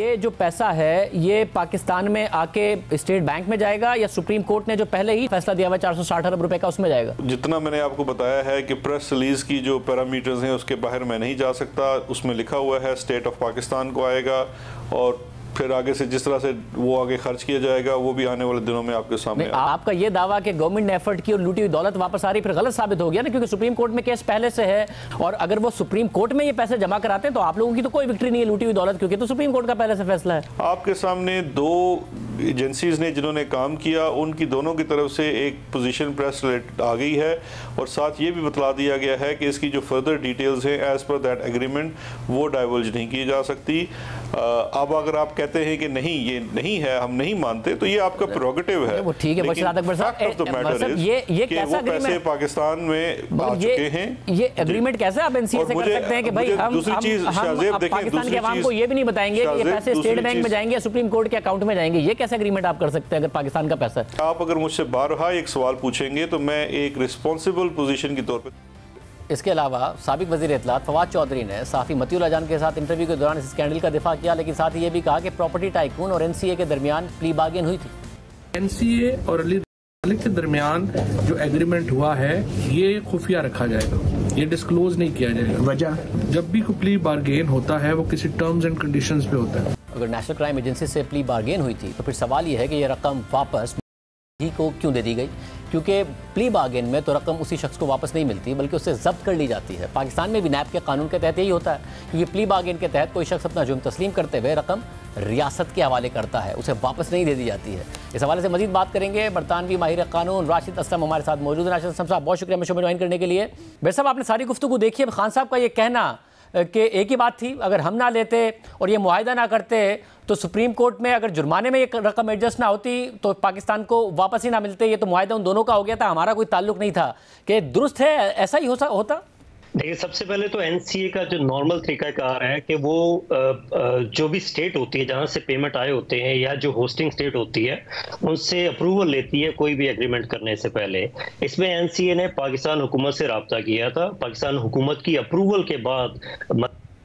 ये जो पैसा है ये पाकिस्तान में आके स्टेट बैंक में जाएगा या सुप्रीम कोर्ट ने जो पहले ही फैसला दिया हुआ 460 अरब रुपए का उसमें जाएगा। जितना मैंने आपको बताया है कि प्रेस रिलीज की जो पैरामीटर्स हैं उसके बाहर मैं नहीं जा सकता। उसमें लिखा हुआ है स्टेट ऑफ पाकिस्तान को आएगा और फिर आगे से जिस तरह से वो आगे खर्च किया जाएगा वो भी आने वाले दिनों में आपके सामने। आपका ये दावा कि गवर्नमेंट ने एफर्ट की और लूटी हुई दौलत वापस आ रही फिर गलत साबित हो गया ना, क्योंकि सुप्रीम कोर्ट में केस पहले से है और अगर वो सुप्रीम कोर्ट में ये पैसे जमा कराते हैं तो आप लोगों की तो कोई विक्ट्री नहीं है लूटी हुई दौलत, क्योंकि तो सुप्रीम कोर्ट का पहले से फैसला है। आपके सामने 2 एजेंसीज ने जिन्होंने काम किया उनकी दोनों की तरफ से एक पोजीशन प्रेस आ गई है और साथ ये भी बतला दिया गया है कि इसकी जो फर्दर डिटेल्स हैं एज पर दैट एग्रीमेंट वो डाइवर्ज नहीं की जा सकती। अब अगर आप कहते हैं कि नहीं ये नहीं है, हम नहीं मानते, तो ये आपका प्रोगेटिव है। वो ठीक है, ये कैसा पैसे पाकिस्तान में आ चुके हैं। ये एग्रीमेंट कैसे आप एनसीए से कर सकते हैं कि भाई हम पाकिस्तान के अवाम को ये भी नहीं बताएंगे कि ये पैसे स्टेट बैंक में जाएंगे, सुप्रीम कोर्ट के अकाउंट में जाएंगे। ये कैसे एग्रीमेंट आप कर सकते हैं अगर पाकिस्तान का पैसा है? आप अगर मुझसे बारहा एक सवाल पूछेंगे तो मैं एक रिस्पॉन्सिबल पोजीशन के तौर पर। इसके अलावा साबिक वज़ीर इत्तलात फवाद चौधरी ने साफ़ी मतीउल जान के साथ इंटरव्यू के दौरान इस स्कैंडल का दिफा किया, लेकिन साथ ही ये भी कहा कि प्रॉपर्टी टाइकून और एनसीए के दरमियान प्ली बार्गेन हुई थी। एनसीए और अली के दरमियान जो एग्रीमेंट हुआ है ये खुफिया रखा जाएगा, ये डिस्क्लोज नहीं किया जाएगा। वजह जब भी कोई प्ली बार्गेन होता है वो किसी टर्म्स एंड कंडीशंस पे होता है। अगर नेशनल क्राइम एजेंसी से प्ली बार्गेन हुई थी तो फिर सवाल ये है कि ये रकम वापस ही को क्यों दे दी गई, क्योंकि प्ली बार्गेन में तो रकम उसी शख्स को वापस नहीं मिलती बल्कि उससे जब्त कर ली जाती है। पाकिस्तान में भी नैब के कानून के तहत यही होता है, क्योंकि प्ली बार्गेन के तहत कोई शख्स अपना जुर्म तस्लीम करते हुए रकम रियासत के हवाले करता है, उसे वापस नहीं दे दी जाती है। इस हवाले से मजीद बात करेंगे बरतानवी माहिर कानून राशिद असलम हमारे साथ मौजूद है। राशिद असलम साहब बहुत शुक्रिया शो में ज्वाइन करने के लिए। भाई साहब आपने सारी गुफ्तगू देखी है, खान साहब का ये कहना कि एक ही बात थी, अगर हम ना लेते और ये मुआहिदा ना करते तो सुप्रीम कोर्ट में अगर जुर्माने में ये रकम एडजस्ट ना होती तो पाकिस्तान को वापस ही ना मिलते, ये तो मुआहिदा उन दोनों का हो गया था, हमारा कोई ताल्लुक नहीं था। कि दुरुस्त है, ऐसा ही होता? देखिए, सबसे पहले तो एनसीए का जो नॉर्मल तरीकाकार है कि वो जो भी स्टेट होती है जहां से पेमेंट आए होते हैं या जो होस्टिंग स्टेट होती है उनसे अप्रूवल लेती है कोई भी एग्रीमेंट करने से पहले। इसमें एनसीए ने पाकिस्तान हुकूमत से रब्ता किया था। पाकिस्तान हुकूमत की अप्रूवल के बाद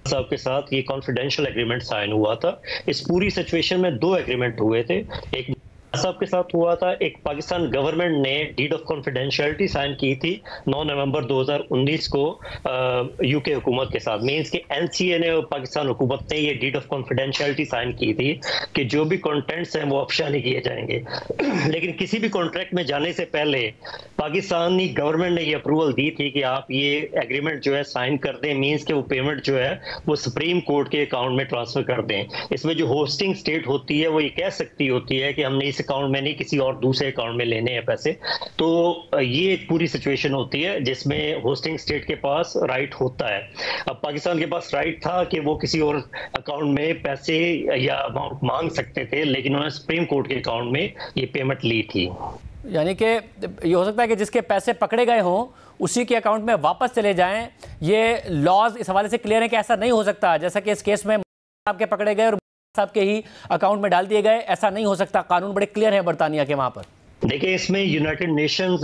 साहब के साथ ये कॉन्फिडेंशियल एग्रीमेंट साइन हुआ था। इस पूरी सिचुएशन में 2 एग्रीमेंट हुए थे, एक साहब के साथ हुआ था, एक पाकिस्तान गवर्नमेंट ने डीड ऑफ कॉन्फिडेंशियलिटी साइन की थी 9 नवंबर 2019 को यूके हुकूमत के साथ। मींस कि एनसीए ने और पाकिस्तान हुकूमत ने ये डीड ऑफ कॉन्फिडेंशियलिटी साइन की थी कि जो भी कंटेंट्स हैं वो अफशा नहीं किए जाएंगे। लेकिन किसी भी कॉन्ट्रैक्ट में जाने से पहले पाकिस्तानी गवर्नमेंट ने ये अप्रूवल दी थी कि आप ये एग्रीमेंट जो है साइन कर दें। मींस कि वो पेमेंट जो है वो सुप्रीम कोर्ट के अकाउंट में ट्रांसफर कर दें। इसमें जो होस्टिंग स्टेट होती है वो ये कह सकती होती है कि हमने इस अकाउंट में नहीं किसी और दूसरे अकाउंट में लेने हैं पैसे। तो ये एक पूरी सिचुएशन होती है जिसमें होस्टिंग स्टेट के पास राइट होता है। अब पाकिस्तान के पास राइट था कि वो किसी और अकाउंट में पैसे या अमाउंट मांग सकते थे, लेकिन उन्होंने सुप्रीम कोर्ट के अकाउंट में ये पेमेंट ली थी। यानी कि ये हो सकता है कि जिसके पैसे पकड़े गए हों उसी के अकाउंट में वापस चले जाएं। ये लॉज इस हवाले से क्लियर है कि ऐसा नहीं हो सकता, जैसा कि इस केस में आपके पकड़े गए और साहब के ही अकाउंट में डाल दिए गए, ऐसा नहीं हो सकता। कानून बड़े क्लियर है बरतानिया के वहां पर। देखिए, इसमें यूनाइटेड नेशंस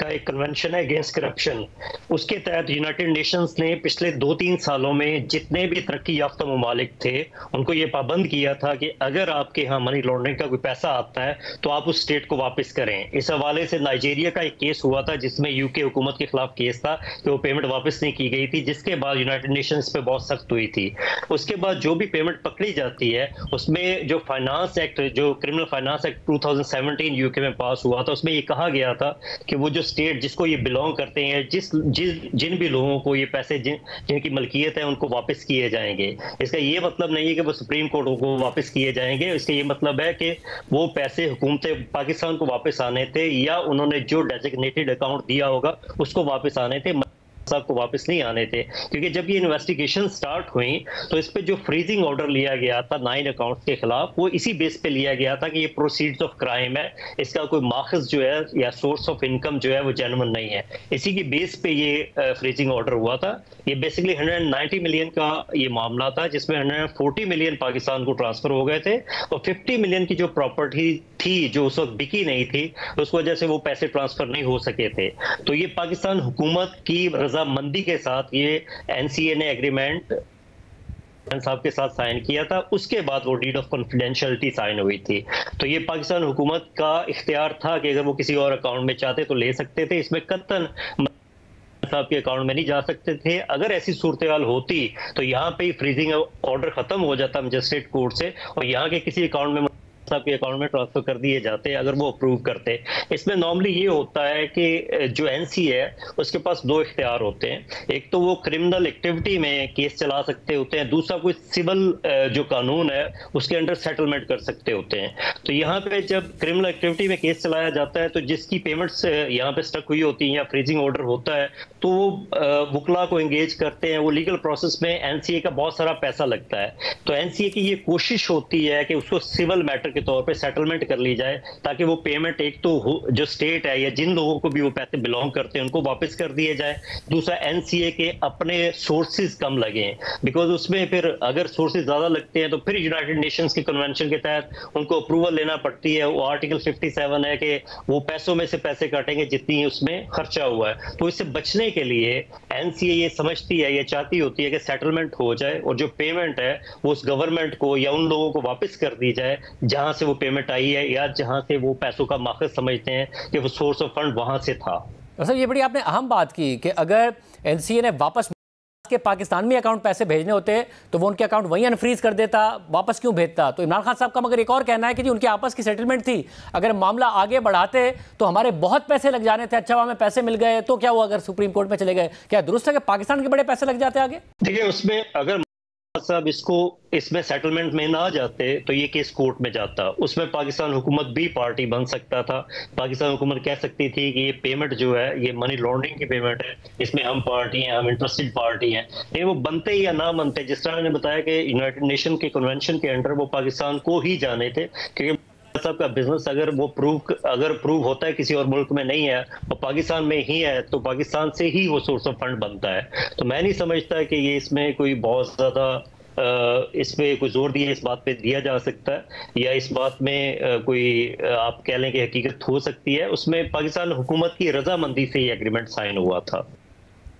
का एक कन्वेंशन है अगेंस्ट करप्शन। उसके तहत यूनाइटेड नेशंस ने पिछले 2-3 सालों में जितने भी तरक्की याफ्ता ममालिक थे उनको ये पाबंद किया था कि अगर आपके यहाँ मनी लॉन्ड्रिंग का कोई पैसा आता है तो आप उस स्टेट को वापस करें। इस हवाले से नाइजीरिया का एक केस हुआ था जिसमें यूके हुकूमत के खिलाफ केस था कि वो पेमेंट वापस नहीं की गई थी, जिसके बाद यूनाइटेड नेशंस पे बहुत सख्त हुई थी। उसके बाद जो भी पेमेंट पकड़ी जाती है उसमें जो फाइनेंस एक्ट, जो क्रिमिनल फाइनेंस एक्ट 2017 यूके में पास हुआ था, उसमें ये कहा गया था कि वो जो स्टेट जिसको ये बिलोंग करते हैं, जिन भी लोगों को ये पैसे जिनकी मलकियत है उनको वापस किए जाएंगे। इसका ये मतलब नहीं है कि वो सुप्रीम कोर्ट को वापस किए जाएंगे। इसका ये मतलब है कि वो पैसे हुकूमत पाकिस्तान को वापस आने थे या उन्होंने जो डेजिग्नेटेड अकाउंट दिया होगा उसको वापस आने थे, साहब को वापस नहीं आने थे। क्योंकि जब ये इन्वेस्टिगेशन स्टार्ट हुई तो इस पे जो फ्रीजिंग ऑर्डर लिया गया था 9 अकाउंट्स के खिलाफ, वो इसी बेस पे लिया गया था कि ये प्रोसीड्स ऑफ क्राइम है, इसका कोई माखज जो है या सोर्स ऑफ इनकम जो है वो जेन्युइन नहीं है। इसी की बेस पे ये फ्रीजिंग ऑर्डर हुआ था। ये बेसिकली 190 मिलियन का ये मामला था जिसमें 140 मिलियन पाकिस्तान को ट्रांसफर हो गए थे और 50 मिलियन की जो प्रॉपर्टी थी जो उस वक्त बिकी नहीं थी उस वजह से वो पैसे ट्रांसफर नहीं हो सके थे। तो ये पाकिस्तान हुकूमत की रजामंदी के साथ ये एनसीए ने एग्रीमेंट साहब के साथ साइन किया था। उसके बाद वो डीड ऑफ कॉन्फिडेंशियलिटी साइन हुई थी। तो ये पाकिस्तान हुकूमत का इख्तियार था कि अगर वो किसी और अकाउंट में चाहते तो ले सकते थे। इसमें कतन साहब के अकाउंट में नहीं जा सकते थे। अगर ऐसी सूरत होती तो यहाँ पे फ्रीजिंग ऑर्डर खत्म हो जाता मजिस्ट्रेट कोर्ट से और यहाँ के किसी अकाउंट में साहब के अकाउंट में ट्रांसफर कर दिए जाते अगर वो अप्रूव करते। इसमें नॉर्मली ये होता है कि जो एनसी है उसके पास 2 इख्तियार होते हैं। एक तो वो क्रिमिनल एक्टिविटी में केस चला सकते होते हैं, दूसरा कोई सिविल जो कानून है उसके अंडर सेटलमेंट कर सकते होते हैं। तो यहाँ पे जब क्रिमिनल एक्टिविटी में केस चलाया जाता है तो जिसकी पेमेंट्स यहाँ पे स्टक हुई होती है या फ्रीजिंग ऑर्डर होता है तो वो वकला को एंगेज करते हैं। वो लीगल प्रोसेस में एनसीए का बहुत सारा पैसा लगता है। तो एनसीए की ये कोशिश होती है कि उसको सिविल मैटर के तौर पे सेटलमेंट कर ली जाए ताकि वो पेमेंट एक तो जो स्टेट है या जिन लोगों को भी वो पैसे बिलोंग करते हैं उनको वापस कर दिए जाए, दूसरा एनसीए के अपने सोर्सेज कम लगे। बिकॉज उसमें फिर अगर सोर्सेज ज्यादा लगते हैं तो फिर यूनाइटेड नेशंस के कन्वेंशन के तहत उनको अप्रूवल लेना पड़ती है। वो आर्टिकल 57 है कि वो पैसों में से पैसे काटेंगे जितनी उसमें खर्चा हुआ है। तो इससे बचने के लिए एनसीए ये समझती है, ये चाहती होती है कि सेटलमेंट हो जाए और जो पेमेंट है वो उस गवर्नमेंट को या उन लोगों को वापस कर दी जाए जहां से वो पेमेंट आई है या जहां से वो पैसों का माखज समझते हैं कि वो सोर्स ऑफ फंड वहां से था। सर ये बड़ी आपने अहम बात की कि अगर एनसीए ने वापस के पाकिस्तान में अकाउंट पैसे भेजने होते तो वो उनके अकाउंट वहीं अनफ्रीज कर देता, वापस क्यों भेजता। तो इमरान खान साहब का मगर एक और कहना है कि जी उनकी आपस की सेटलमेंट थी, अगर मामला आगे बढ़ाते तो हमारे बहुत पैसे लग जाने थे। अच्छा हमें पैसे मिल गए तो क्या हुआ अगर सुप्रीम कोर्ट में चले गए, क्या दुरुस्त है कि पाकिस्तान के बड़े पैसे लग जाते आगे? देखिए उसमें अगर साहब इसमें सेटलमेंट में ना जाते तो ये केस कोर्ट में जाता। उसमें पाकिस्तान हुकूमत भी पार्टी बन सकता था। पाकिस्तान हुकूमत कह सकती थी कि ये पेमेंट जो है ये मनी लॉन्ड्रिंग की पेमेंट है, इसमें हम पार्टी हैं, हम इंटरेस्टेड पार्टी हैं। लेकिन वो बनते या ना बनते, जिस तरह मैंने बताया कि यूनाइटेड नेशन के कन्वेंशन के अंडर वो पाकिस्तान को ही जाने थे क्योंकि साहब का बिजनेस अगर प्रूव होता है किसी और मुल्क में नहीं है और पाकिस्तान में ही है तो पाकिस्तान से ही वो सोर्स ऑफ फंड बनता है। तो मैं नहीं समझता कि ये इसमें कोई बहुत ज्यादा इस पे कोई जोर दिया इस बात पे दिया जा सकता है या इस बात में कोई आप कह लें कि हकीकत हो सकती है। उसमें पाकिस्तान हुकूमत की रजामंदी से ये एग्रीमेंट साइन हुआ था।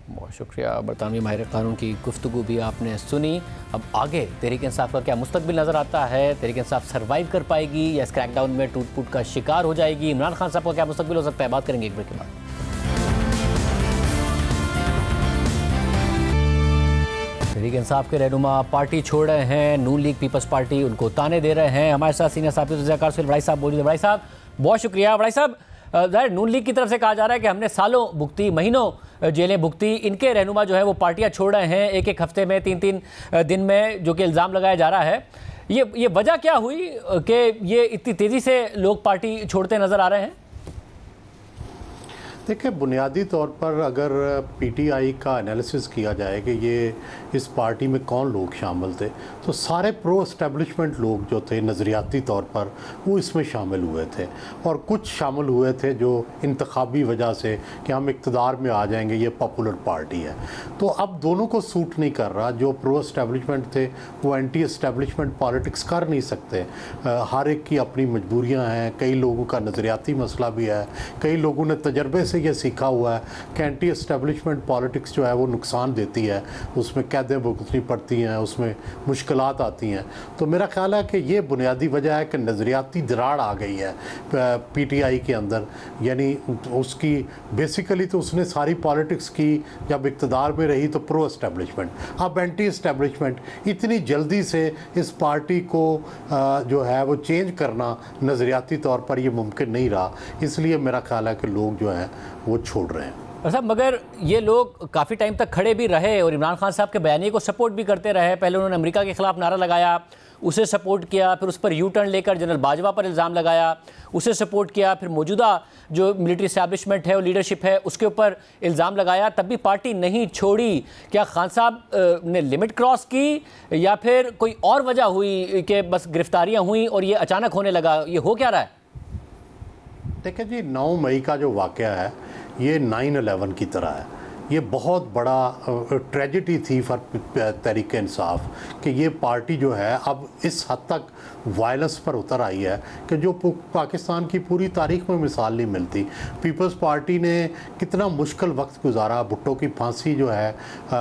बहुत शुक्रिया। बरतानवी माहिर कानून की गुफ्तगू भी आपने सुनी। अब आगे तहरीक इंसाफ का क्या मुस्तकबिल नज़र आता है? तहरीक इंसाफ सर्वाइव कर पाएगी या इस क्रैकडाउन में टूट फूट का शिकार हो जाएगी? इमरान खान साहब का क्या मुस्तकबिल हो सकता है? बात करेंगे एक ब्रेक के बाद। तहरीक इंसाफ के रहनुमा पार्टी छोड़ रहे हैं, नून लीग पीपल्स पार्टी उनको ताने दे रहे हैं। हमारे साथ सीनियर साथी रज़ाकार सुहेल बड़ाई साहब मौजूद हैं। बड़ाई साहब बहुत शुक्रिया। बड़ाई साहब, ज़ाहिर नून लीग की तरफ से कहा जा रहा है कि हमने सालों भुगती, महीनों जेलें भुगती, इनके रहनुमा जो है वो पार्टियां छोड़ रहे हैं एक एक हफ्ते में, 3-3 दिन में, जो कि इल्ज़ाम लगाया जा रहा है। ये वजह क्या हुई कि ये इतनी तेज़ी से लोग पार्टी छोड़ते नज़र आ रहे हैं? देखिए, बुनियादी तौर पर अगर पीटीआई का एनालिसिस किया जाए कि ये इस पार्टी में कौन लोग शामिल थे, तो सारे प्रो एस्टेब्लिशमेंट लोग जो थे नज़रियाती तौर पर वो इसमें शामिल हुए थे, और कुछ शामिल हुए थे जो इंतखाबी वजह से कि हम इक़्तिदार में आ जाएंगे, ये पॉपुलर पार्टी है। तो अब दोनों को सूट नहीं कर रहा। जो प्रो एस्टेब्लिशमेंट थे वो एंटी एस्टेब्लिशमेंट पॉलिटिक्स कर नहीं सकते। हर एक की अपनी मजबूरियाँ हैं। कई लोगों का नज़रियाती मसला भी है। कई लोगों ने तजर्बे से ये सीखा हुआ है कि एंटी एस्टेब्लिशमेंट पॉलिटिक्स जो है वो नुकसान देती है, उसमें कैदें भुगतनी पड़ती हैं, उसमें मुश्किलात आती हैं। तो मेरा ख्याल है कि ये बुनियादी वजह है कि नज़रियाती दरार आ गई है पीटीआई के अंदर। यानी उसकी बेसिकली तो उसने सारी पॉलिटिक्स की, जब इक़्तिदार में रही तो प्रो एस्टेब्लिशमेंट, अब एंटी एस्टेब्लिशमेंट। इतनी जल्दी से इस पार्टी को जो है वो चेंज करना नज़रियाती तौर पर ये मुमकिन नहीं रहा। इसलिए मेरा ख्याल है कि लोग जो हैं वो छोड़ रहे हैं। साहब, मगर ये लोग काफ़ी टाइम तक खड़े भी रहे और इमरान खान साहब के बयानी को सपोर्ट भी करते रहे। पहले उन्होंने अमेरिका के ख़िलाफ़ नारा लगाया, उसे सपोर्ट किया, फिर उस पर यू टर्न लेकर जनरल बाजवा पर इल्ज़ाम लगाया, उसे सपोर्ट किया, फिर मौजूदा जो मिलिट्री इस्टेब्लिशमेंट है और लीडरशिप है उसके ऊपर इल्ज़ाम लगाया, तब भी पार्टी नहीं छोड़ी। क्या खान साहब ने लिमिट क्रॉस की या फिर कोई और वजह हुई कि बस गिरफ्तारियाँ हुई और ये अचानक होने लगा? ये हो क्या रहा है? देखिए जी, 9 मई का जो वाक़या है ये 9/11 की तरह है। ये बहुत बड़ा ट्रेजेडी थी फॉर तहरीक इंसाफ कि ये पार्टी जो है अब इस हद तक वायलेंस पर उतर आई है कि जो पाकिस्तान की पूरी तारीख में मिसाल नहीं मिलती। पीपल्स पार्टी ने कितना मुश्किल वक्त गुजारा। भुट्टो की फांसी जो है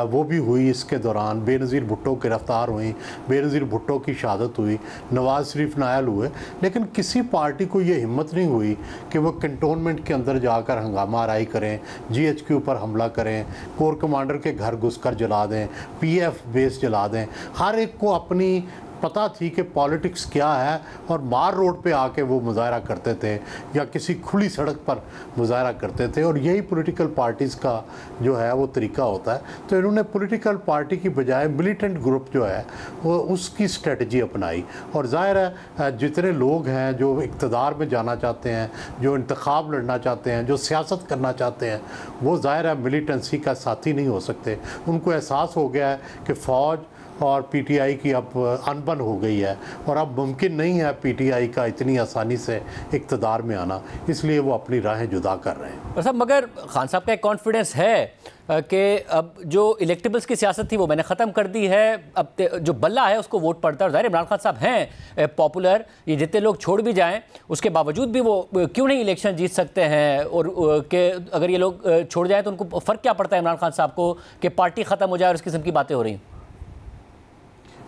वो भी हुई इसके दौरान, बेनज़ीर भुट्टो गिरफ़्तार हुई, बेनज़ीर भुट्टो की शहादत हुई, नवाज़ शरीफ नायल हुए, लेकिन किसी पार्टी को ये हिम्मत नहीं हुई कि वो कंटोनमेंट के अंदर जाकर हंगामा आराई करें, GHQ पर हमला करें, कोर कमांडर के घर घुसकर जला दें, PF बेस जला दें। हर एक को अपनी पता थी कि पॉलिटिक्स क्या है, और मार रोड पे आके वो मुजाहरा करते थे या किसी खुली सड़क पर मुजाहरा करते थे, और यही पॉलिटिकल पार्टीज़ का जो है वो तरीका होता है। तो इन्होंने पॉलिटिकल पार्टी की बजाय मिलिटेंट ग्रुप जो है वो उसकी स्ट्रेटजी अपनाई। और ज़ाहिर है जितने लोग हैं जो इक़्तिदार में जाना चाहते हैं, जो इंतखाब लड़ना चाहते हैं, जो सियासत करना चाहते हैं, वो ज़ाहिर है मिलिटेंसी का साथी नहीं हो सकते। उनको एहसास हो गया है कि फ़ौज और पीटीआई की अब अनबन हो गई है और अब मुमकिन नहीं है पीटीआई का इतनी आसानी से इक़्तिदार में आना, इसलिए वो अपनी राहें जुदा कर रहे हैं। साहब, मगर खान साहब का एक कॉन्फिडेंस है कि अब जो इलेक्टेबल्स की सियासत थी वो मैंने ख़त्म कर दी है, अब जो बल्ला है उसको वोट पड़ता है। और ज़ाहिर इमरान खान साहब हैं पॉपुलर, ये जितने लोग छोड़ भी जाएं उसके बावजूद भी वो क्यों नहीं इलेक्शन जीत सकते हैं, और कि अगर ये लोग छोड़ जाएँ तो उनको फ़र्क क्या पड़ता है इमरान खान साहब को कि पार्टी ख़त्म हो जाए और इस किस्म की बातें हो रही हैं?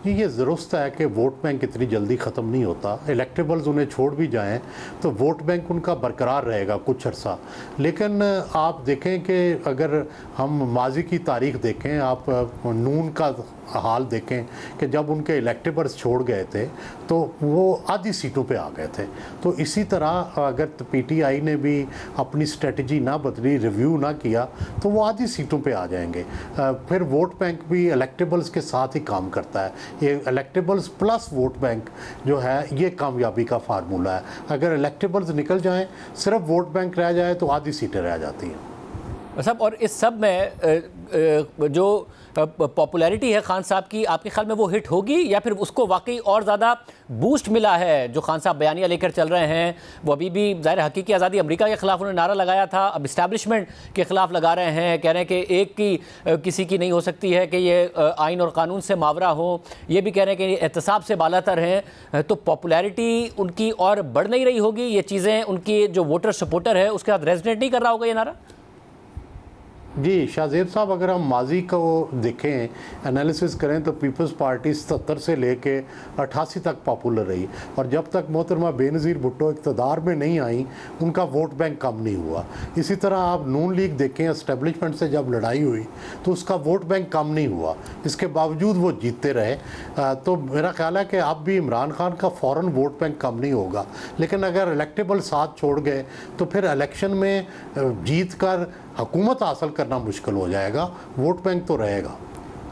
ये ज़रूरत है कि वोट बैंक इतनी जल्दी ख़त्म नहीं होता। इलेक्टेबल्स उन्हें छोड़ भी जाएं तो वोट बैंक उनका बरकरार रहेगा कुछ अर्सा। लेकिन आप देखें कि अगर हम माजी की तारीख देखें, आप नून का हाल देखें कि जब उनके इलेक्टेबल्स छोड़ गए थे तो वो आधी सीटों पे आ गए थे। तो इसी तरह अगर पीटीआई ने भी अपनी स्ट्रेटजी ना बदली, रिव्यू ना किया, तो वो आधी सीटों पे आ जाएंगे। फिर वोट बैंक भी इलेक्टेबल्स के साथ ही काम करता है। ये इलेक्टेबल्स प्लस वोट बैंक जो है ये कामयाबी का फार्मूला है। अगर इलेक्टेबल्स निकल जाएं, सिर्फ वोट बैंक रह जाए तो आधी सीटें रह जाती हैं। साहब, और इस सब में जो पॉपुलैरिटी है खान साहब की, आपके ख्याल में वो हिट होगी या फिर उसको वाकई और ज़्यादा बूस्ट मिला है? जो खान साहब बयानिया लेकर चल रहे हैं वो अभी भी ज़ाहिर हकीकी आज़ादी अमेरिका के ख़िलाफ़ उन्होंने नारा लगाया था, अब इस्टेब्लिशमेंट के ख़िलाफ़ लगा रहे हैं, कह रहे हैं कि एक की किसी की नहीं हो सकती है कि ये आइन और कानून से मावरा हो, ये भी कह रहे हैं कि एहतसाब से बालातर हैं। तो पॉपुलैरिटी उनकी और बढ़ नहीं रही होगी? ये चीज़ें उनकी जो वोटर सपोर्टर है उसके साथ रेजोनेट नहीं कर रहा होगा ये नारा? जी शाहजेब साहब, अगर हम माजी को देखें, एनालिसिस करें तो पीपल्स पार्टी 77 से लेके 88 तक पॉपुलर रही, और जब तक मोहतरमा बेनज़ीर भुट्टो इक़्तिदार में नहीं आई उनका वोट बैंक कम नहीं हुआ। इसी तरह आप नून लीग देखें, एस्टेब्लिशमेंट से जब लड़ाई हुई तो उसका वोट बैंक कम नहीं हुआ, इसके बावजूद वो जीतते रहे। तो मेरा ख्याल है कि अब भी इमरान खान का फ़ौरन वोट बैंक कम नहीं होगा, लेकिन अगर इलेक्टेबल साथ छोड़ गए तो फिर इलेक्शन में जीत कर हुकूमत हासिल करना मुश्किल हो जाएगा, वोट बैंक तो रहेगा।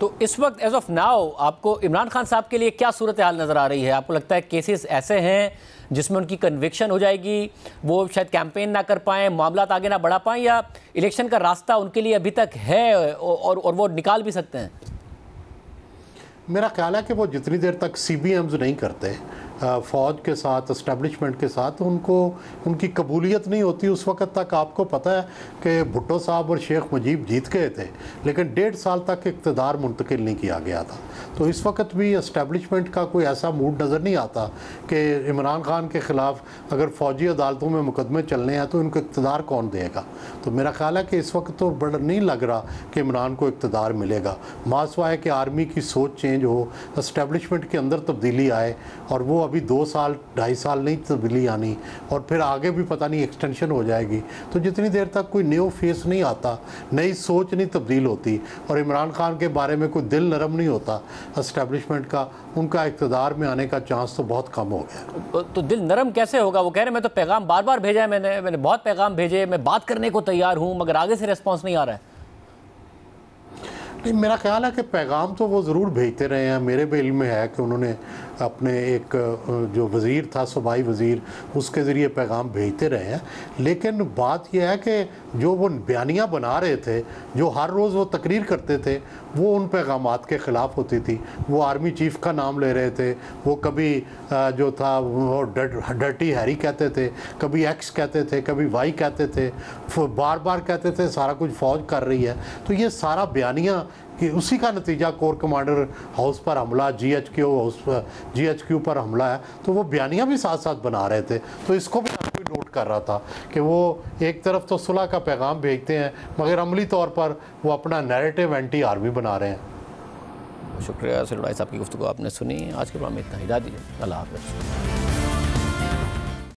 तो इस वक्त एज ऑफ नाउ आपको इमरान खान साहब के लिए क्या सूरत हाल नज़र आ रही है? आपको लगता है केसेस ऐसे हैं जिसमें उनकी कन्विक्शन हो जाएगी, वो शायद कैंपेन ना कर पाएँ, मामला आगे ना बढ़ा पाएँ, या इलेक्शन का रास्ता उनके लिए अभी तक है और वो निकाल भी सकते हैं? मेरा ख्याल है कि वो जितनी देर तक CBMs नहीं करते फ़ौज के साथ, इस्टेब्लिशमेंट के साथ, उनको उनकी कबूलियत नहीं होती उस वक्त तक। आपको पता है कि भुट्टो साहब और शेख मुजीब जीत गए थे, लेकिन 1.5 साल तक इक़्तिदार मुंतकिल नहीं किया गया था। तो इस वक्त भी इस्टेब्लिशमेंट का कोई ऐसा मूड नज़र नहीं आता कि इमरान खान के ख़िलाफ़ अगर फ़ौजी अदालतों में मुकदमे चलने हैं तो इनको इक़्तिदार कौन देगा। तो मेरा ख्याल है कि इस वक्त तो बड़ा नहीं लग रहा कि इमरान को इक़्तिदार मिलेगा, मासवाए कि आर्मी की सोच चेंज हो, इस्टेब्लिशमेंट के अंदर तब्दीली आए, और वो अभी 2 साल 2.5 साल नहीं तब्दीली आनी, और फिर आगे भी पता नहीं एक्सटेंशन हो जाएगी। तो जितनी देर तक कोई न्यू फेस नहीं आता, नई सोच नहीं तब्दील होती, और इमरान खान के बारे में कोई दिल नरम नहीं होता इस्टेब्लिशमेंट का, उनका इक़्तिदार में आने का चांस तो बहुत कम हो गया। तो दिल नरम कैसे होगा? वो कह रहे हैं मैं तो पैगाम बार बार भेजा है, मैंने बहुत पैगाम भेजे, मैं बात करने को तैयार हूँ, मगर आगे से रिस्पॉन्स नहीं आ रहा है। नहीं, मेरा ख्याल है कि पैगाम तो वो ज़रूर भेजते रहे हैं। मेरे भी इल्म में है कि उन्होंने अपने एक जो वज़ीर था, सूबाई वज़ीर, उसके ज़रिए पैगाम भेजते रहे हैं। लेकिन बात यह है कि जो वो बयानियाँ बना रहे थे, जो हर रोज़ वो तकरीर करते थे, वो उन पैगामात के ख़िलाफ़ होती थी। वो आर्मी चीफ़ का नाम ले रहे थे, वो कभी जो था वो डर्टी हैरी कहते थे, कभी एक्स कहते थे, कभी वाई कहते थे, बार बार कहते थे सारा कुछ फ़ौज कर रही है। तो ये सारा बयानियाँ कि उसी का नतीजा कोर कमांडर हाउस पर हमला, GHQ पर हमला है, तो वो बयानियाँ भी साथ साथ बना रहे थे। तो इसको भी कोई नोट कर रहा था कि वो एक तरफ तो सुलह का पैगाम भेजते हैं, मगर अमली तौर पर वो अपना नैरेटिव एंटी आर्मी बना रहे हैं। शुक्रिया सिर भाई साहब की गुफ्तगू आपने सुनी। आज के प्रोग्राम में इतना ही, दीजिए, अल्लाह हाफ़िज़।